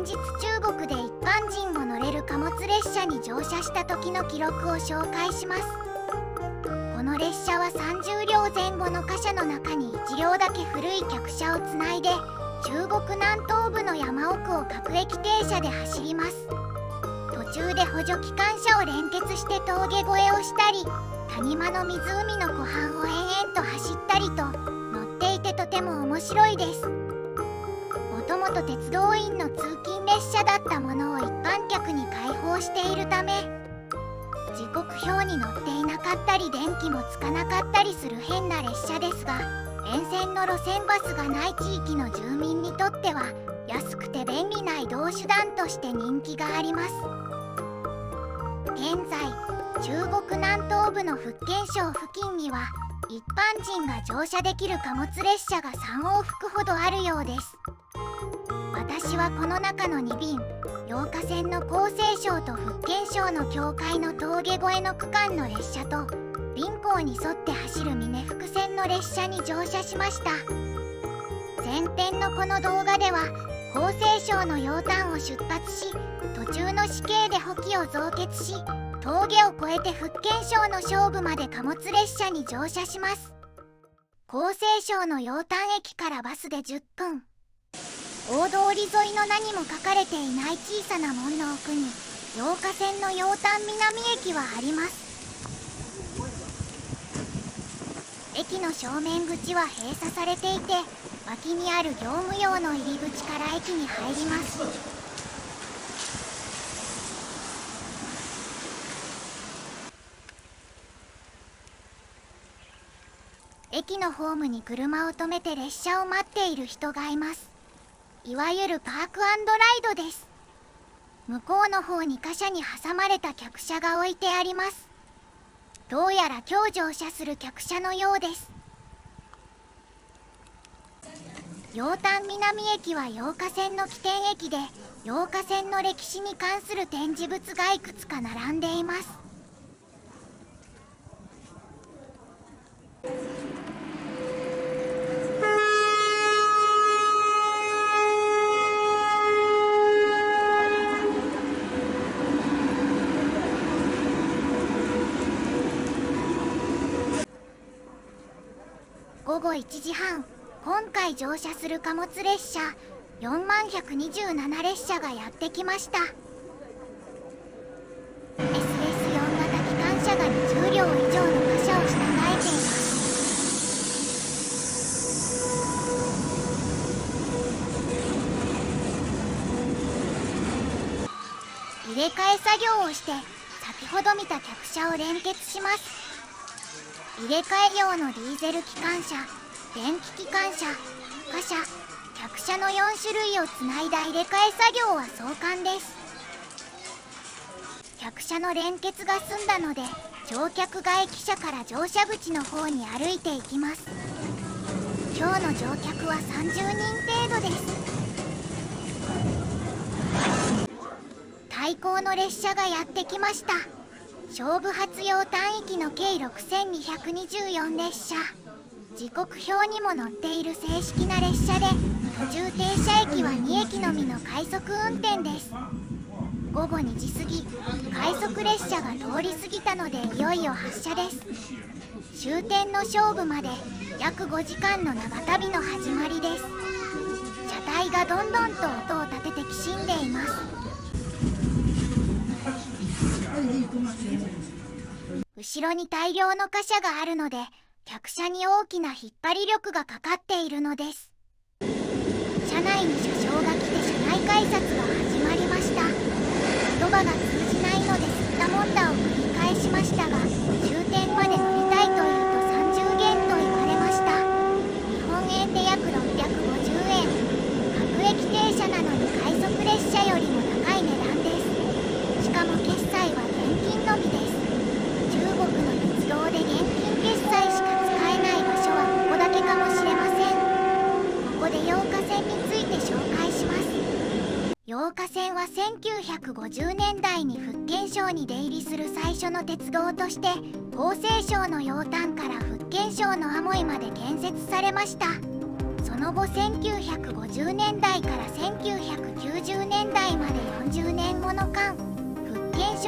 日中国で一般人も乗れる貨物列車に乗車した時の記録を紹介します。この列車は30両前後の貨車の中に1両だけ古い客車をつないで中国南東部の山奥を各駅停車で走ります。途中で補助機関車を連結して峠越えをしたり、谷間の湖の湖畔を延々と走ったりと、乗っていてとても面白いです。もともと鉄道員の通勤列車だったものを一般客に開放しているため、時刻表に載っていなかったり電気もつかなかったりする変な列車ですが、沿線の路線バスがない地域の住民にとっては安くて便利な移動手段として人気があります。現在、中国南東部の福建省付近には一般人が乗車できる貨物列車が3往復ほどあるようです。私はこの中の2便、揚華線の江西省と福建省の境界の峠越えの区間の列車と、臨港に沿って走る峰福線の列車に乗車しました。前編のこの動画では江西省の楊丹を出発し、途中の死刑で補給を増結し、峠を越えて福建省の勝負まで貨物列車に乗車します。江西省の楊丹駅からバスで10分。大通り沿いの何も書かれていない小さな門の奥に揚華線の楊丹南駅はあります。駅の正面口は閉鎖されていて、脇にある業務用の入り口から駅に入ります。駅のホームに車を止めて列車を待っている人がいます。いわゆるパーク&ライドです。向こうの方に貨車に挟まれた客車が置いてあります。どうやら今日乗車する客車のようです。楊丹南駅は揚華線の起点駅で、揚華線の歴史に関する展示物がいくつか並んでいます。午後1時半、今回乗車する貨物列車40127列車がやってきました。 SS4 型機関車が20両以上の貨車を従えています。入れ替え作業をして先ほど見た客車を連結します。入れ替え用のディーゼル機関車、電気機関車、貨車、客車の4種類をつないだ入れ替え作業は壮観です。客車の連結が済んだので、乗客が駅舎から乗車口の方に歩いていきます。今日の乗客は30人程度です。対向の列車がやってきました。勝負発楊丹行きの計6224列車。時刻表にも載っている正式な列車で、途中停車駅は2駅のみの快速運転です。午後2時過ぎ、快速列車が通り過ぎたのでいよいよ発車です。終点の勝負まで約5時間の長旅の始まりです。車体がどんどんと音を立ててきしんでいます。後ろに大量の貨車があるので、客車に大きな引っ張り力がかかっているのです。車内に車掌が来て車内改札が始まりました。言葉が通じないので吸ったもんだを繰り返しましたが、終点まで乗りたいと言うと30元と言われました。日本円で約650円。各駅停車なのに快速列車よりも高い値段です。しかも決済は現金のみです。中国の鉄道で現金決済しか使えない場所はここだけかもしれません。ここで楊華線について紹介します。楊華線は1950年代に福建省に出入りする最初の鉄道として、江西省の楊丹から福建省のアモイまで建設されました。その後1950年代から1990年代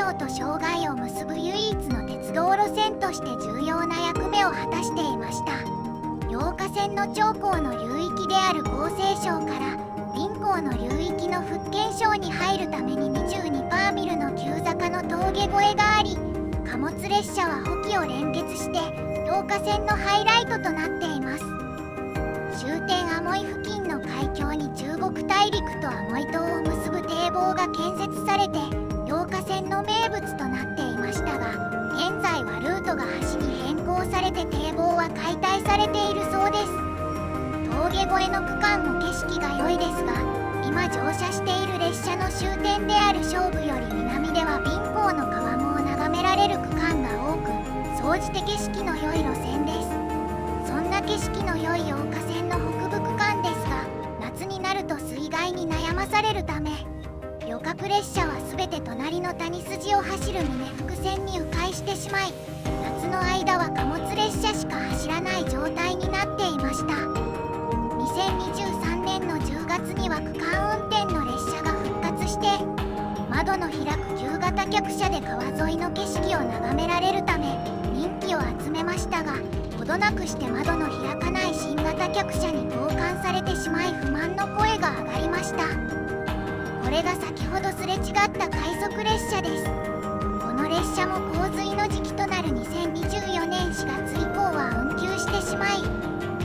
能と生涯を結ぶ唯一の鉄道路線として重要な役目を果たしていました。8日線の長江の流域である江西省から臨港の流域の福建省に入るために22ミルの急坂の峠越えがあり、貨物列車は補給を連結して8日線のハイライトとなっています。終点アモイ付近の海峡に中国大陸とアモイ島を結ぶ堤防が建設されて8日線の名物となっていましたが、現在はルートが橋に変更されて堤防は解体されているそうです。峠越えの区間も景色が良いですが、今乗車している列車の終点である菖蒲より南では滨江の川面を眺められる区間が多く、総じて景色の良い路線です。そんな景色の良い8日線の北部区間ですが、夏になると水害に悩まされるため、旅客列車は全て隣の谷筋を走る峰福線に迂回してしまい、夏の間は貨物列車しか走らない状態になっていました。2023年の10月には区間運転の列車が復活して、窓の開く旧型客車で川沿いの景色を眺められるため人気を集めましたが、ほどなくして窓の開かない新型客車に交換されてしまい不満の声が上がりました。これが先ほどすれ違った快速列車です。この列車も洪水の時期となる2024年4月以降は運休してしまい、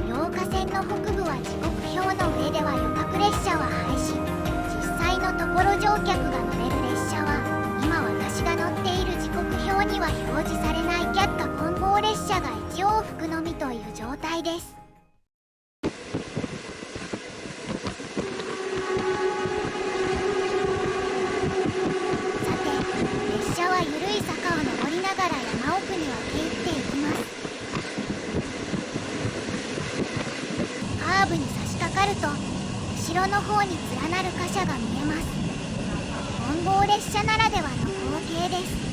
8日線の北部は時刻表の上では旅客列車は廃止、実際のところ乗客が乗れる列車は今私が乗っている時刻表には表示されない却下混合列車が1往復のみという状態です。列車は緩い坂を登りながら山奥に分け入っていきます。カーブに差し掛かると後ろの方に連なる貨車が見えます。混合列車ならではの光景です。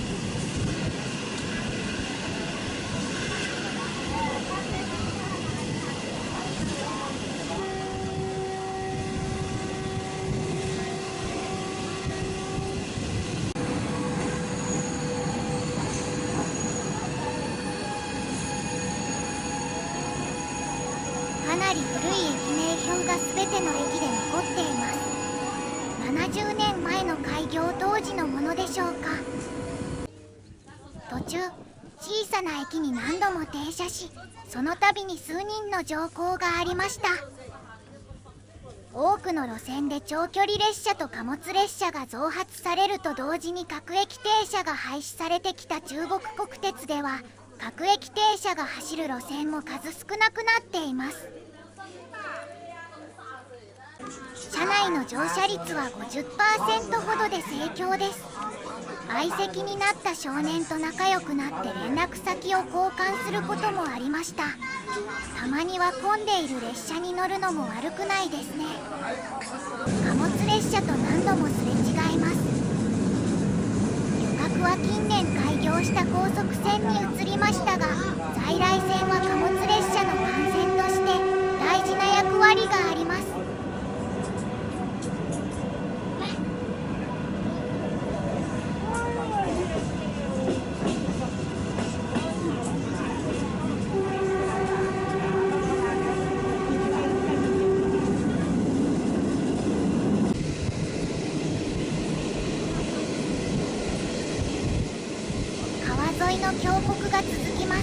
かなり古い駅名標が全ての駅で残っています。70年前の開業当時のものでしょうか。途中小さな駅に何度も停車し、その度に数人の乗降がありました。多くの路線で長距離列車と貨物列車が増発されると同時に各駅停車が廃止されてきた中国国鉄では、各駅停車が走る路線も数少なくなっています。車内の乗車率は 50% ほどで盛況です。相席になった少年と仲良くなって連絡先を交換することもありました。たまには混んでいる列車に乗るのも悪くないですね。貨物列車と何度もすれ違います。旅客は近年開業した高速線に移りましたが、在来線は貨物列車の幹線として大事な役割があります。川沿いの峡谷が続きます。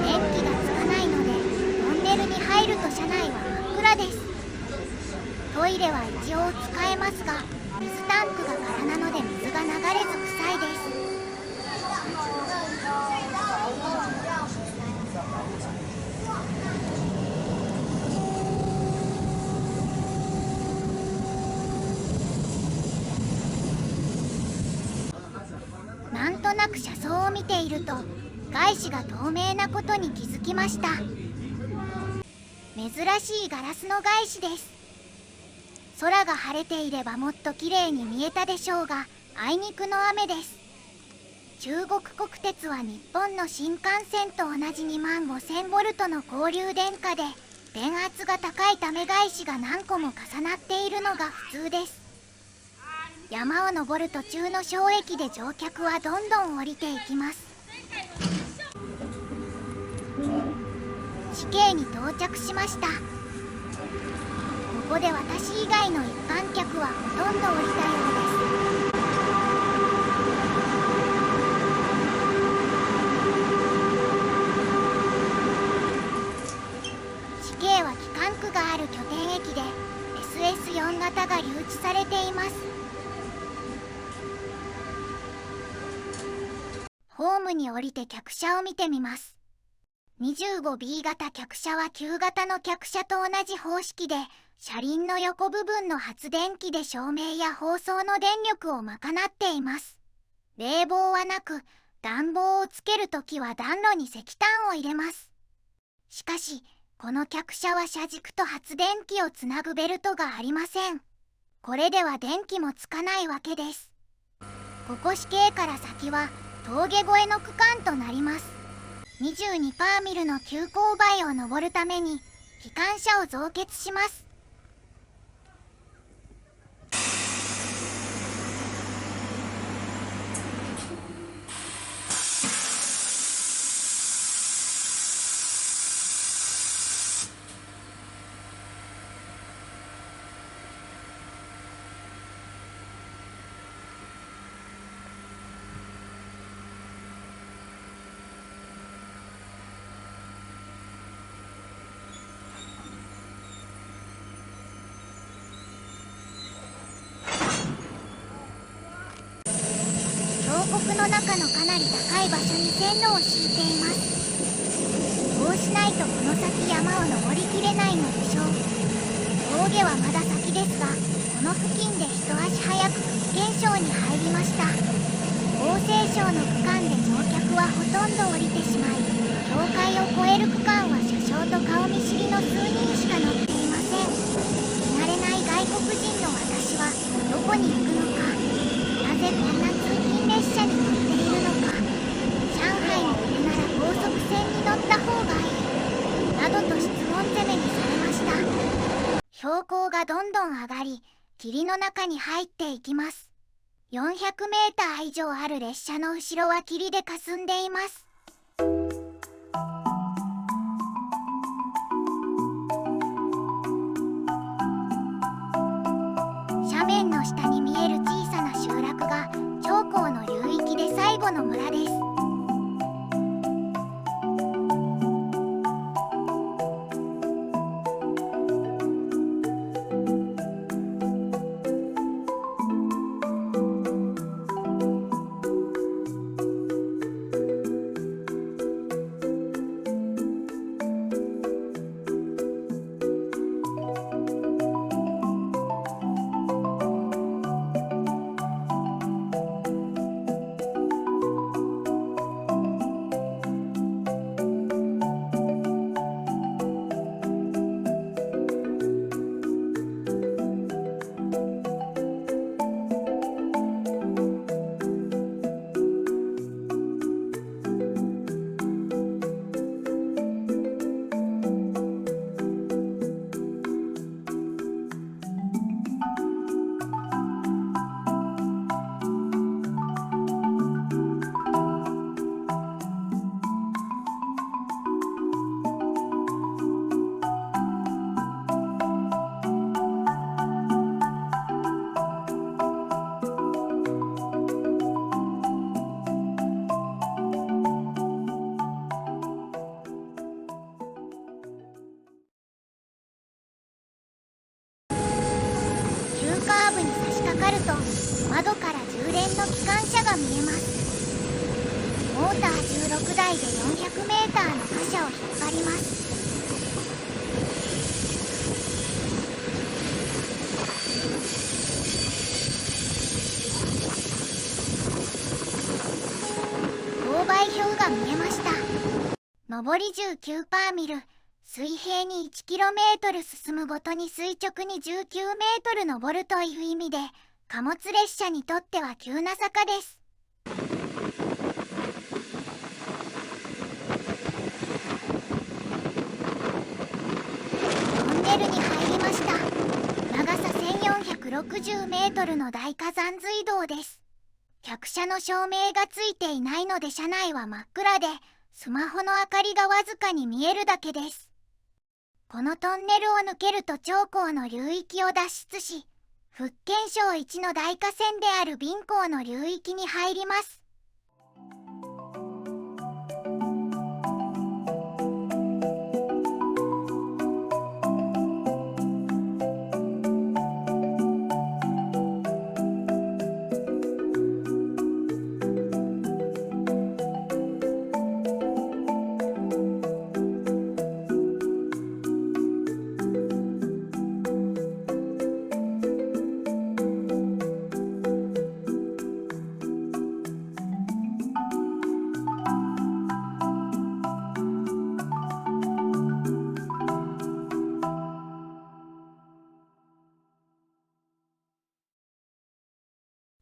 電気がつかないのでトンネルに入ると車内は真っ暗です。トイレは一応使えますが、水タンクが空なので水が流れず臭いです。なんとなく車窓を見ていると外視が透明なことに気づきました。珍しいガラスの外視です。空が晴れていればもっと綺麗に見えたでしょうが、あいにくの雨です。中国国鉄は日本の新幹線と同じ25000ボルトの交流電化で、電圧が高いため外視が何個も重なっているのが普通です。山を登る途中の小駅で乗客はどんどん降りていきます。死刑に到着しました。ここで私以外の一般客はほとんど降りたようです。死刑は機関区がある拠点駅で SS4 型が留置されています。ホームに降りて客車を見てみます。25B 型客車は旧型の客車と同じ方式で、車輪の横部分の発電機で照明や放送の電力を賄っています。冷房はなく、暖房をつけるときは暖炉に石炭を入れます。しかし、この客車は車軸と発電機をつなぐベルトがありません。これでは電気もつかないわけです。ここ死刑から先は峠越えの区間となります。22パーミルの急勾配を登るために機関車を増結します。峡谷の中のかなり高い場所に線路を敷いています。こうしないとこの先山を登りきれないのでしょう。峠はまだ先ですが、この付近で一足早く福建省に入りました。厚生省の区間で乗客はほとんど降りてしまい、境界を越える区間は車掌と顔見知りの数人しか乗っていません。見慣れない外国人の私はどこに行くのか、なぜこんな通勤列車に乗っているのか、上海に行くなら高速船に乗った方がいい、などと質問攻めにされました。標高がどんどん上がり、霧の中に入っていきます。400メーター以上ある列車の後ろは霧で霞んでいます。斜面の下に見える小さな集落が長江の流域で最後の村です。カーブに差し掛かると窓から10連の機関車が見えます。モーター16台で400メーターの貨車を引っ張ります。勾配表が見えました。上り19パーミル、水平に 1km 進むごとに垂直に 19m 登るという意味で、貨物列車にとっては急な坂です。トンネルに入りました。長さ1460 160メートルの大火山隧道です。客車の照明がついていないので車内は真っ暗で、スマホの明かりがわずかに見えるだけです。このトンネルを抜けると長江の流域を脱出し、福建省一の大河川である憫江の流域に入ります。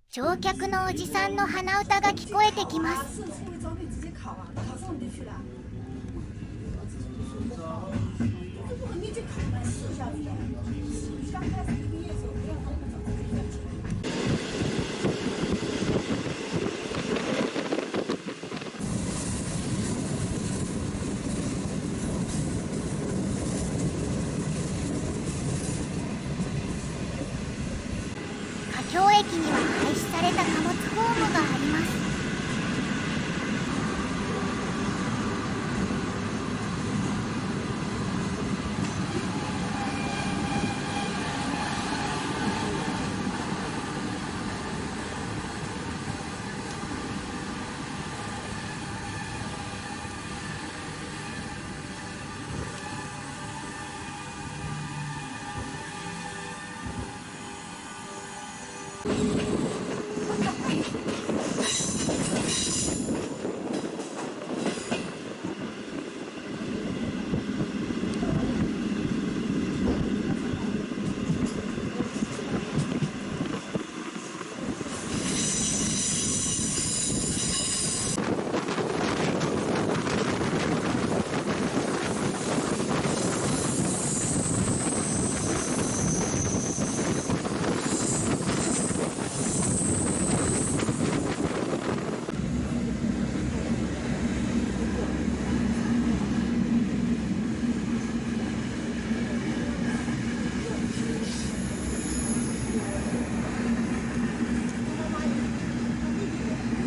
乗客のおじさんの鼻歌が聞こえてきます。京駅には廃止された貨物ホームがあります。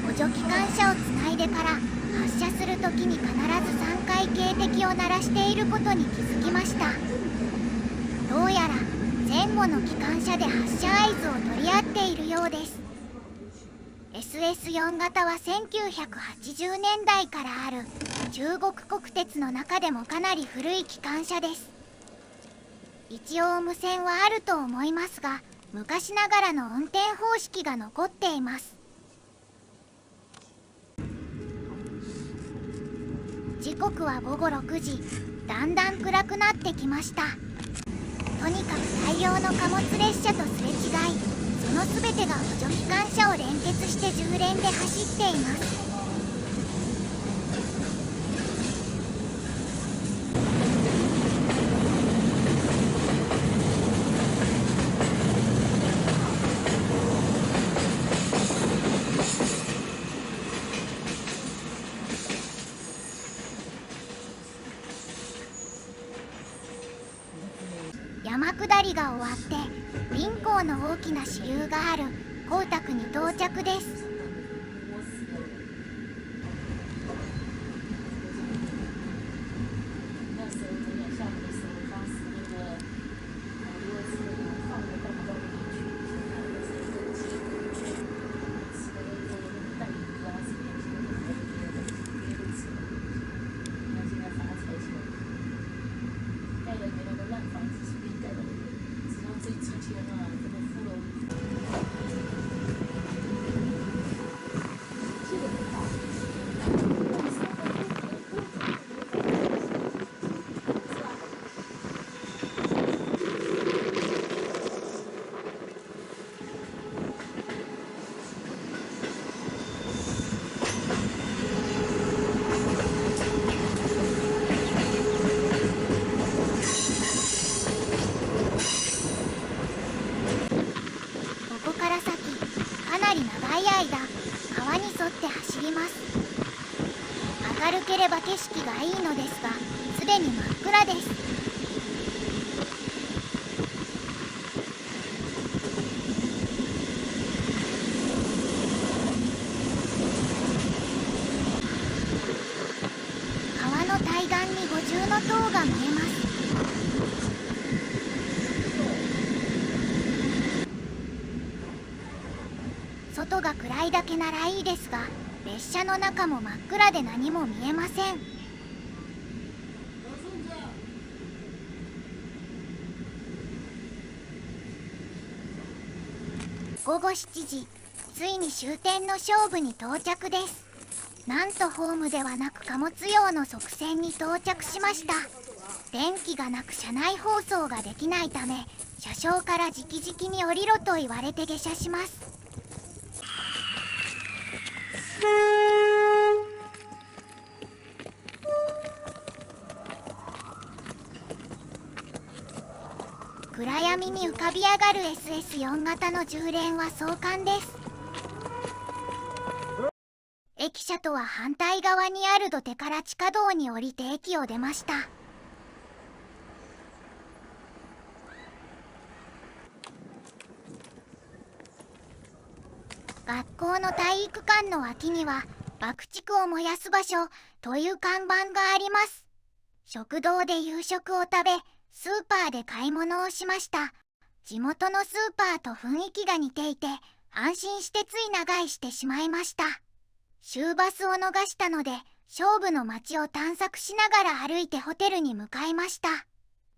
補助機関車をつないでから発車するときに必ず3回警笛を鳴らしていることに気づきました。どうやら前後の機関車で発車合図を取り合っているようです。 SS4 型は1980年代からある中国国鉄の中でもかなり古い機関車です。一応無線はあると思いますが、昔ながらの運転方式が残っています。時刻は午後6時、だんだん暗くなってきました。とにかく大量の貨物列車とすれ違い、その全てが補助機関車を連結して重連で走っています。山下りが終わって憫江の大きな支流がある江沢に到着です。明るければ景色がいいのですが、すでに真っ暗です。川の対岸に五重の塔が見えます。外が暗いだけならいいですが、列車の中も真っ暗で何も見えません。午後7時、ついに終点の勝負に到着です。なんとホームではなく貨物用の側線に到着しました。電気がなく車内放送ができないため、車掌から直々に降りろと言われて下車します。暗闇に浮かび上がる SS4 型の10連は壮観です。駅舎とは反対側にある土手から地下道に降りて駅を出ました。学校の体育館の脇には爆竹を燃やす場所という看板があります。食堂で夕食を食べ、スーパーで買い物をしました。地元のスーパーと雰囲気が似ていて、安心してつい長居してしまいました。終バスを逃したので、勝負の街を探索しながら歩いてホテルに向かいました。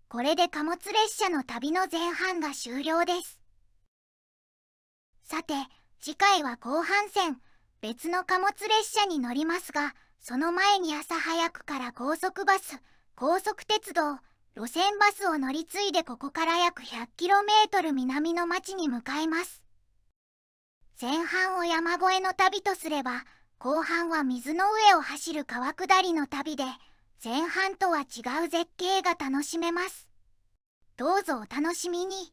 これで貨物列車の旅の前半が終了です。さて、次回は後半戦、別の貨物列車に乗りますが、その前に朝早くから高速バス、高速鉄道、路線バスを乗り継いでここから約 100km 南の町に向かいます。前半を山越えの旅とすれば、後半は水の上を走る川下りの旅で、前半とは違う絶景が楽しめます。どうぞお楽しみに。